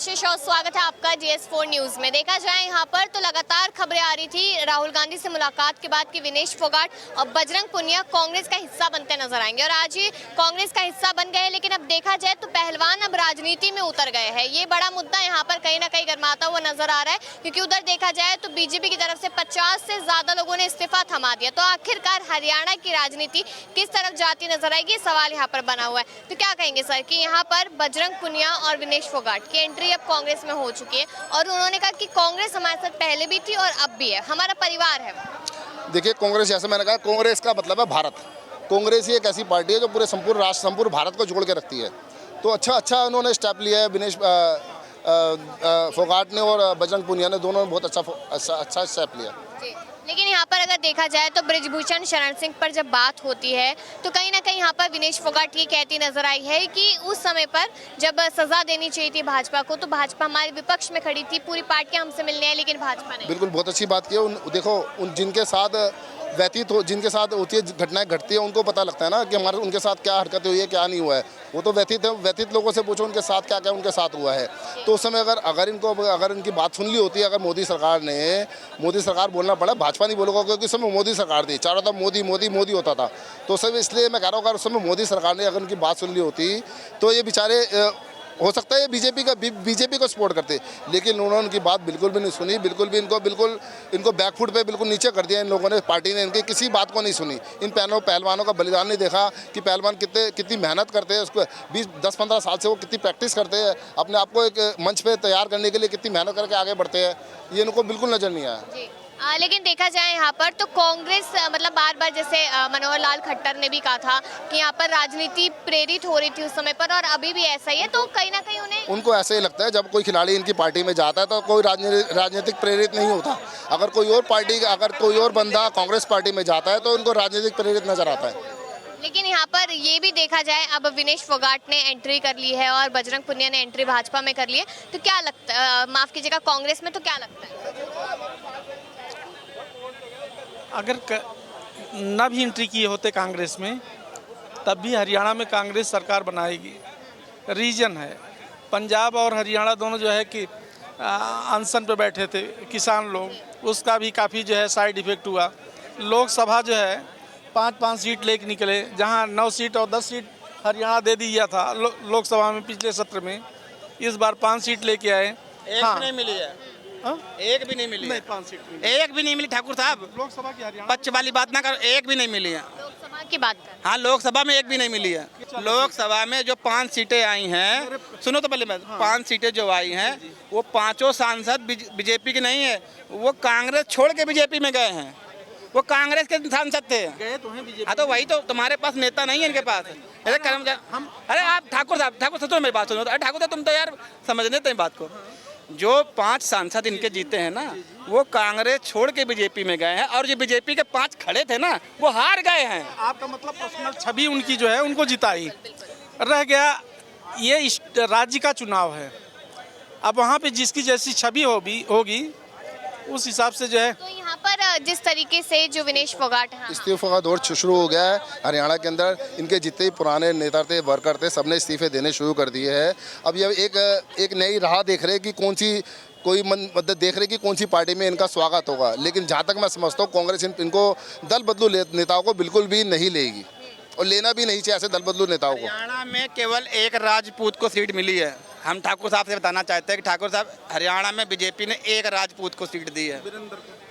आशीष और स्वागत है आपका DS4 न्यूज में। देखा जाए यहाँ पर तो लगातार खबरें आ रही थी राहुल गांधी से मुलाकात के बाद कि विनेश फोगाट और बजरंग पुनिया कांग्रेस का हिस्सा बनते नजर आएंगे और आज ही कांग्रेस का हिस्सा बन गए। लेकिन अब देखा जाए तो पहलवान अब राजनीति में उतर गए हैं। ये बड़ा मुद्दा यहाँ पर कहीं ना कहीं गरमाता हुआ नजर आ रहा है, क्योंकि उधर देखा जाए तो बीजेपी की तरफ से 50 से ज्यादा लोगों ने इस्तीफा थमा दिया। तो आखिरकार हरियाणा की राजनीति किस तरफ जाती नजर आएगी, सवाल यहाँ पर बना हुआ है। तो क्या कहेंगे सर कि यहाँ पर बजरंग पुनिया और विनेश फोगाट की एंट्री अब कांग्रेस में हो चुकी है और उन्होंने कहा कि कांग्रेस हमारे साथ पहले भी थी और अब भी है, हमारा परिवार है। देखिए, कांग्रेस, जैसे मैंने कहा, कांग्रेस का मतलब है भारत। कांग्रेस ही एक ऐसी पार्टी है जो पूरे संपूर्ण राष्ट्र, संपूर्ण भारत को जोड़ के रखती है। तो अच्छा उन्होंने स्टेप लिया है। विनेश फोगाट ने और बजरंग पुनिया ने दोनों ने बहुत अच्छा स्टेप लिया। लेकिन यहाँ पर अगर देखा जाए तो बृजभूषण शरण सिंह पर जब बात होती है तो कहीं ना कहीं यहाँ पर विनेश फोगाट ये कहती नजर आई है कि उस समय पर जब सजा देनी चाहिए थी भाजपा को, तो भाजपा हमारे विपक्ष में खड़ी थी, पूरी पार्टियां हमसे मिलने हैं, लेकिन भाजपा नहीं। बिल्कुल, बहुत अच्छी बात की है। देखो, जिनके साथ जिनके साथ होती है, घटनाएं घटती है, उनको पता लगता है ना कि हमारे उनके साथ क्या हरकतें हुई है, क्या नहीं हुआ है। वो तो व्यतीत लोगों से पूछो उनके साथ क्या क्या उनके साथ हुआ है। तो उस समय अगर इनकी बात सुन ली होती है, अगर मोदी सरकार बोलना पड़ा, भाजपा नहीं बोलेगा, क्योंकि उस समय मोदी सरकार थी, चारों तरफ मोदी होता था। तो उस समय, इसलिए मैं कह रहा हूँ, अगर उस समय मोदी सरकार ने अगर उनकी बात सुन ली होती तो ये बेचारे, हो सकता है बीजेपी को सपोर्ट करते, लेकिन उन्होंने उनकी बात बिल्कुल भी नहीं सुनी। इनको बैकफुट पे बिल्कुल नीचे कर दिया इन लोगों ने। पार्टी ने इनकी किसी बात को नहीं सुनी। इन पहलवानों का बलिदान नहीं देखा कि पहलवान कितनी मेहनत करते हैं। उसको 10-15 साल से वो कितनी प्रैक्टिस करते हैं, अपने आप को एक मंच पे तैयार करने के लिए कितनी मेहनत करके आगे बढ़ते हैं। ये इनको बिल्कुल नजर नहीं आया। लेकिन देखा जाए यहाँ पर तो कांग्रेस मतलब बार बार, जैसे मनोहर लाल खट्टर ने भी कहा था कि यहाँ पर राजनीति प्रेरित हो रही थी उस समय पर, और अभी भी ऐसा ही है। तो कहीं ना कहीं उनको ऐसे ही लगता है, जब कोई खिलाड़ी इनकी पार्टी में जाता है तो कोई राजनीतिक प्रेरित नहीं होता। अगर कोई और बंदा कांग्रेस पार्टी में जाता है तो उनको राजनीतिक प्रेरित नजर आता है। लेकिन यहाँ पर ये भी देखा जाए, अब विनेश फोगाट ने एंट्री कर ली है और बजरंग पुनिया ने एंट्री भाजपा में कर ली है, तो क्या लगता है, माफ कीजिएगा, कांग्रेस में तो क्या लगता है? अगर न भी एंट्री किए होते कांग्रेस में, तब भी हरियाणा में कांग्रेस सरकार बनाएगी। रीजन है, पंजाब और हरियाणा दोनों जो है कि अनशन पे बैठे थे किसान लोग, उसका भी काफ़ी जो है साइड इफ़ेक्ट हुआ। लोकसभा जो है 5-5 सीट लेके निकले, जहां 9 सीट और 10 सीट हरियाणा दे दिया था लोकसभा में पिछले सत्र में। इस बार 5 सीट लेके आए। एक भी नहीं मिली है। एक भी नहीं मिली है। 5 सीट एक भी नहीं मिली ठाकुर साहब। लोकसभा की हरियाणा पक्ष वाली बात ना करो, एक भी नहीं मिली है। लोकसभा की बात कर। हाँ, लोकसभा में एक भी नहीं मिली है। लोकसभा में जो 5 सीटें आई हैं, सुनो तो पहले, 5 सीटें जो आई हैं वो 5 सांसद बीजेपी के नहीं है, वो कांग्रेस छोड़ के बीजेपी में गए हैं। वो कांग्रेस के सांसद थे, गए तो हैं बीजेपी। हाँ, तो वही तो, तुम्हारे पास नेता नहीं है इनके पास। अरे आप ठाकुर साहब सुनो मेरी बात सुनो। अरे ठाकुर साहब, तुम तो यार समझने थे बात को। जो 5 सांसद इनके जीते हैं ना, वो कांग्रेस छोड़ के बीजेपी में गए हैं, और जो बीजेपी के 5 खड़े थे ना, वो हार गए हैं। आपका मतलब पर्सनल छवि उनकी जो है उनको जिताई रह गया। ये राज्य का चुनाव है, अब वहाँ पे जिसकी जैसी छवि होगी उस हिसाब से जो है। तो यहाँ पर जिस तरीके से जो विनेश फोगाट है, इस्तीफों का दौर शुरू हो गया है हरियाणा के अंदर। इनके जितने पुराने नेता थे, वर्कर थे, सबने इस्तीफे देने शुरू कर दिए हैं। अब ये एक नई राह देख रहे हैं कि मतलब देख रहे कि कौन सी पार्टी में इनका स्वागत होगा। लेकिन जहाँ तक मैं समझता हूँ, कांग्रेस इनको दल बदलू नेताओं को बिल्कुल भी नहीं लेगी, और लेना भी नहीं चाहिए ऐसे दल बदलू नेताओं को। हरियाणा में केवल एक राजपूत को सीट मिली है। हम ठाकुर साहब से बताना चाहते हैं कि ठाकुर साहब, हरियाणा में बीजेपी ने एक राजपूत को सीट दी है।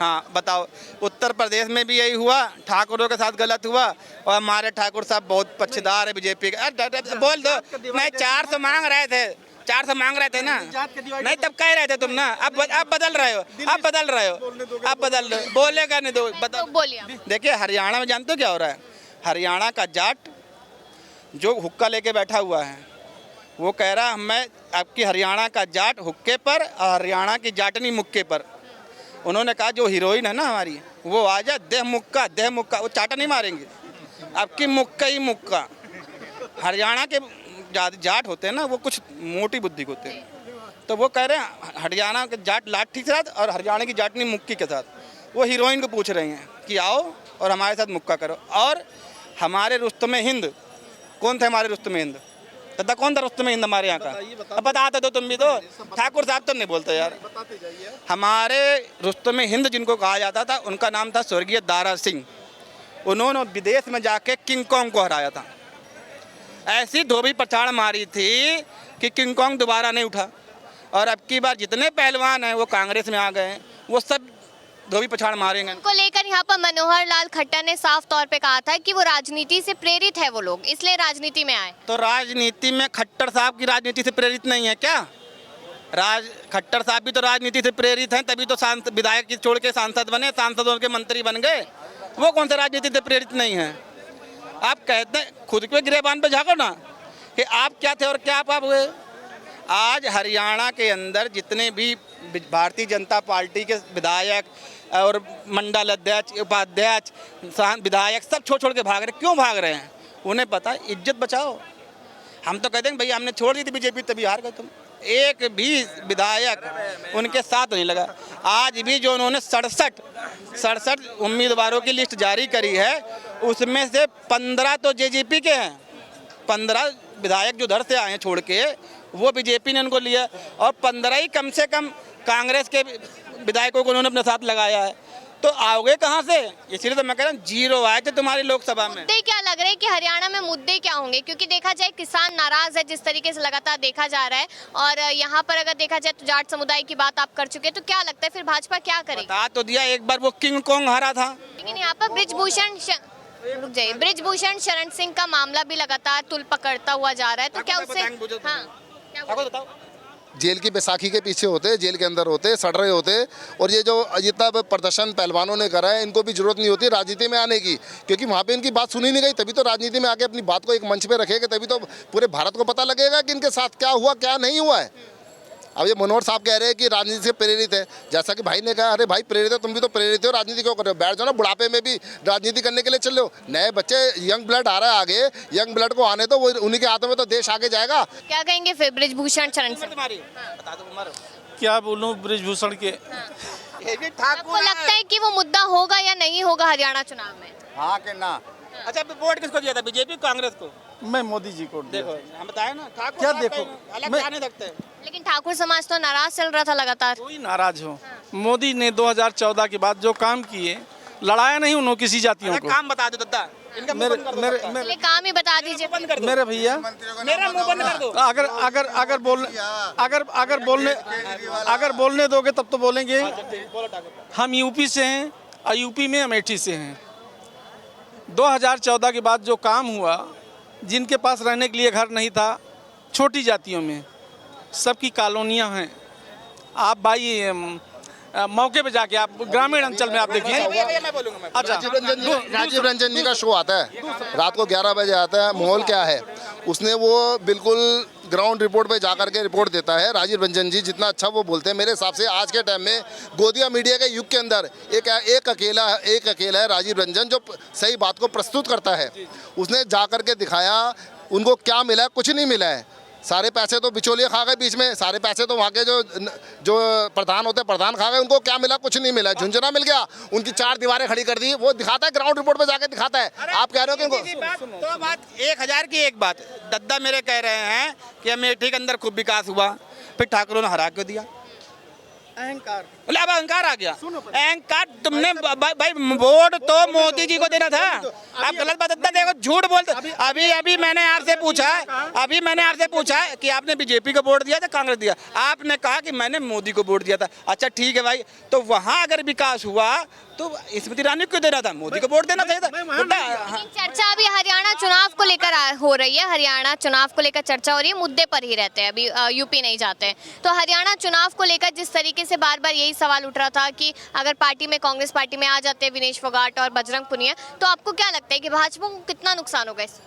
हाँ, बताओ। उत्तर प्रदेश में भी यही हुआ, ठाकुरों के साथ गलत हुआ, और हमारे ठाकुर साहब बहुत पक्षदार है बीजेपी के। बोल दो, नहीं 400 मांग रहे थे, 400 मांग रहे थे ना, नहीं तब कह रहे थे तुम ना। अब बदल रहे हो, अब बदल रहे हो, बोलेगा नहीं दो, बताओ। देखिए, हरियाणा में जानते हो क्या हो रहा है? हरियाणा का जाट जो हुक्का लेके बैठा हुआ है, वो कह रहा मैं आपकी हरियाणा का जाट हुक्के पर और हरियाणा की जाटनी मुक्के पर। उन्होंने कहा जो हीरोइन है ना हमारी, वो आ जाए, देह मुक्का, वो चाटा नहीं मारेंगे, आपकी मुक्का ही मुक्का। हरियाणा के जाट होते हैं ना, वो कुछ मोटी बुद्धि के होते हैं, तो वो कह रहे हैं हरियाणा के जाट लाठी के साथ और हरियाणा की जाटनी मुक्की के साथ। वो हीरोइन को पूछ रहे हैं कि आओ और हमारे साथ मुक्का करो। और हमारे रुस्तमे हिंद कौन थे? हमारे रुस्तमे हिंद दादा कौन था रुस्तम हिंद हमारे यहाँ का? अब बताते दो तुम भी तो। ठाकुर साहब तो नहीं बोलते यार। हमारे रुस्तम हिंद जिनको कहा जाता था उनका नाम था स्वर्गीय दारा सिंह। उन्होंने विदेश में जाके किंग कॉन्ग को हराया था। ऐसी धोबी पछाड़ मारी थी कि किंग कॉन्ग दोबारा नहीं उठा। और अब की बार जितने पहलवान हैं वो कांग्रेस में आ गए हैं, वो सब धोबी पछाड़ मारेंगे। को लेकर यहाँ पर मनोहर लाल खट्टर ने साफ तौर पे कहा था कि वो राजनीति से प्रेरित है, वो लोग इसलिए राजनीति में आए। तो राजनीति में खट्टर साहब की राजनीति से प्रेरित नहीं है क्या? खट्टर साहब भी तो राजनीति से प्रेरित हैं, तभी तो सांसद विधायक छोड़ के सांसद बने, सांसदों के मंत्री बन गए। वो कौन सा राजनीति से प्रेरित नहीं है? आप कहते हैं खुद के गिरेबान पे झाँको ना कि आप क्या थे और क्या आप हुए। आज हरियाणा के अंदर जितने भी भारतीय जनता पार्टी के विधायक और मंडल अध्यक्ष, उपाध्यक्ष, विधायक सब छोड़ के भाग रहे। क्यों भाग रहे हैं? उन्हें पता है इज्जत बचाओ। हम तो कहते हैं भैया हमने छोड़ दी थी बीजेपी तभी हार गए तुम। एक भी विधायक उनके साथ नहीं लगा। आज भी जो उन्होंने 67 उम्मीदवारों की लिस्ट जारी करी है उसमें से 15 तो जेजेपी के हैं। 15 विधायक जो उधर से आए हैं छोड़ के वो बीजेपी ने उनको लिया, और 15 ही कम से कम कांग्रेस के विधायकों को उन्होंने अपने साथ लगाया है। तो आओगे कहाँ से? इसलिए तो मैं कह रहा हूँ 0 आए थे तुम्हारी लोकसभा में। मुद्दे क्या लग रहे हैं कि हरियाणा में मुद्दे क्या होंगे? क्योंकि देखा जाए किसान नाराज है जिस तरीके से लगातार देखा जा रहा है, और यहाँ पर अगर देखा जाए तो जाट समुदाय की बात आप कर चुके हैं, तो क्या लगता है फिर भाजपा क्या करेगी? बता तो दिया, एक बार वो किंग कॉन्ग हारा था। लेकिन यहाँ पर ब्रिजभूषण शरण सिंह का मामला भी लगातार तुल पकड़ता हुआ जा रहा है, तो क्या उससे बताओ। जेल की बैसाखी के पीछे होते, जेल के अंदर होते, सड़ रहे होते। और ये जो जितना प्रदर्शन पहलवानों ने करा है इनको भी जरूरत नहीं होती राजनीति में आने की, क्योंकि वहाँ पे इनकी बात सुनी नहीं गई। तभी तो राजनीति में आके अपनी बात को एक मंच पे रखेगा, तभी तो पूरे भारत को पता लगेगा कि इनके साथ क्या हुआ क्या नहीं हुआ है। अब ये मनोहर साहब कह रहे हैं कि राजनीति से प्रेरित है, जैसा कि भाई ने कहा, अरे भाई प्रेरित है, तुम भी तो प्रेरित हो, राजनीति क्यों कर रहे हो? बैठ जाओ ना, बुढ़ापे में भी राजनीति करने के लिए चल रहे हो। नए बच्चे, यंग ब्लड आ रहा है आगे, यंग ब्लड को आने तो वो उन्हीं के हाथों में तो देश आगे जाएगा। क्या कहेंगे फिर ब्रिजभूषण शरण सिंह? क्या बोलूँ ब्रिजभूषण के? आपको लगता है कि वो मुद्दा होगा या नहीं होगा हरियाणा चुनाव में? हाँ कि ना? अच्छा वोट किसको दिया था, बीजेपी कांग्रेस को? मैं मोदी जी को देखो हम बताए ना, ठाकुर क्या साहब देखो, अलग मैं- जाने सकते हैं। लेकिन ठाकुर समाज तो नाराज चल रहा था लगातार। कोई नाराज हो, मोदी ने 2014 के बाद जो काम किए, लड़ाया नहीं उन्होंने किसी जातियों अरे को। काम बता दो दादा, इनका मुंह बंद कर दो। पहले काम ही बता दीजिए। बंद कर दो मेरे भैया, मेरा मुंह बंद कर दो। अगर बोलने दोगे तब तो बोलेंगे। हम यूपी से हैं और यूपी में अमेठी से हैं। 2014 के बाद जो काम हुआ, जिनके पास रहने के लिए घर नहीं था, छोटी जातियों में सबकी कॉलोनियां हैं। आप भाई मौके पे जाके आप ग्रामीण अंचल में आप देखिए। अच्छा, राजीव रंजन जी का शो आता है रात को 11 बजे आता है। माहौल क्या है उसने वो बिल्कुल ग्राउंड रिपोर्ट पे जाकर के रिपोर्ट देता है। राजीव रंजन जी जितना अच्छा वो बोलते हैं, मेरे हिसाब से आज के टाइम में गोदिया मीडिया के युग के अंदर एक अकेला है राजीव रंजन जो सही बात को प्रस्तुत करता है। उसने जाकर के दिखाया उनको क्या मिला है, कुछ नहीं मिला है। सारे पैसे तो बिचौलिए खा गए बीच में, सारे पैसे तो वहाँ के जो प्रधान होते हैं प्रधान खा गए। उनको क्या मिला, कुछ नहीं मिला। झुंझुना मिल गया, उनकी 4 दीवारें खड़ी कर दी। वो दिखाता है ग्राउंड रिपोर्ट पे जाके दिखाता है। आप कह रहे हो कि इनको तो बात 1000 की एक बात दद्दा मेरे कह रहे हैं कि अमेठी के अंदर खूब विकास हुआ, फिर ठाकुरों ने हरा क्यों दिया? अहंकार। बोले अब अहंकार आ गया। अहंकार तुमने भाई वोट तो मोदी जी को देना था। आप गलत बात देखो, झूठ बोलते। अभी मैंने आपसे पूछा कि आपने बीजेपी को वोट दिया था कांग्रेस दिया? आपने कहा कि मैंने मोदी को वोट दिया था। अच्छा ठीक है भाई, तो वहाँ अगर विकास हुआ तो स्मृति ईरानी को देना था, मोदी को वोट देना चाहिए था। लेकिन चर्चा अभी हरियाणा चुनाव को लेकर हो रही है। हरियाणा चुनाव को लेकर चर्चा हो रही है, मुद्दे पर ही रहते हैं, अभी यूपी नहीं जाते हैं। तो हरियाणा चुनाव को लेकर जिस तरीके से बार बार यही सवाल उठ रहा था कि अगर पार्टी में, कांग्रेस पार्टी में आ जाते हैं विनेश फोगाट और बजरंग पुनिया, तो आपको क्या लगता है कि भाजपा को कितना नुकसान होगा इससे?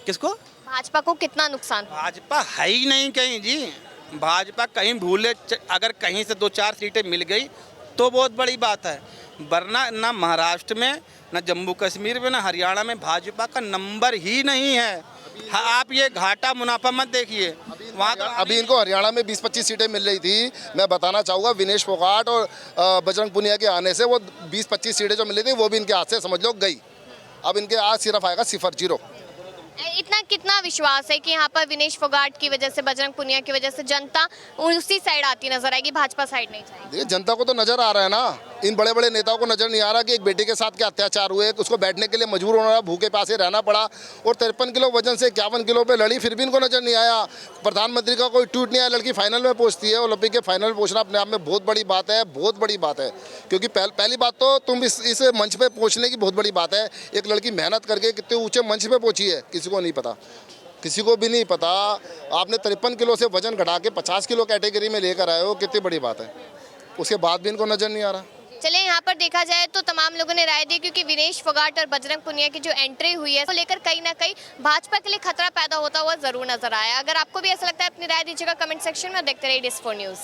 किसको? भाजपा को कितना नुकसान? भाजपा है ही नहीं कहीं जी। भाजपा कहीं भूले, अगर कहीं से 2-4 सीटें मिल गई तो बहुत बड़ी बात है, वरना ना महाराष्ट्र में, ना जम्मू कश्मीर में, ना हरियाणा में भाजपा का नंबर ही नहीं है। आप ये घाटा मुनाफा मत देखिए। वहाँ तो अभी इनको हरियाणा में 20-25 सीटें मिल रही थी। मैं बताना चाहूँगा विनेश फोगाट और बजरंग पुनिया के आने से वो 20-25 सीटें जो मिली थी वो भी इनके हाथ से समझ लो गई। अब इनके आज सिर्फ आएगा 0-0। इतना कितना विश्वास है कि यहाँ पर विनेश फोगाट की वजह से, बजरंग पुनिया की वजह से जनता उसी साइड आती नजर आएगी, भाजपा साइड नहीं जाएगी? देखिए जनता को तो नजर आ रहा है ना, इन बड़े बड़े नेताओं को नजर नहीं आ रहा कि एक बेटे के साथ क्या अत्याचार हुए, उसको बैठने के लिए मजबूर होना, भूखे प्यासे रहना पड़ा, और 53 किलो वजन से 51 किलो पे लड़ी, फिर भी इनको नजर नहीं आया। प्रधानमंत्री का कोई ट्वीट नहीं आया, लड़की फाइनल में पहुंचती है। ओलंपिक के फाइनल में पहुंचना अपने आप में बहुत बड़ी बात है, बहुत बड़ी बात है। क्योंकि पहली बात तो तुम इस मंच पे पहुंचने की बहुत बड़ी बात है। एक लड़की मेहनत करके कितने ऊंचे मंच पे पहुंची है, किसी को नहीं पता, किसी को भी नहीं पता। आपने 53 किलो से वजन घटा के 50 किलो कैटेगरी में लेकर आए हो, कितनी बड़ी बात है। उसके बाद भी इनको नजर नहीं आ रहा। चलिए, यहाँ पर देखा जाए तो तमाम लोगों ने राय दी, क्योंकि विनेश फोगाट और बजरंग पुनिया की जो एंट्री हुई है, वो लेकर कहीं ना कहीं भाजपा के लिए खतरा पैदा होता हुआ जरूर नजर आया। अगर आपको भी ऐसा लगता है, अपनी राय दीजिएगा कमेंट सेक्शन में। देखते रहिए DS4 न्यूज़।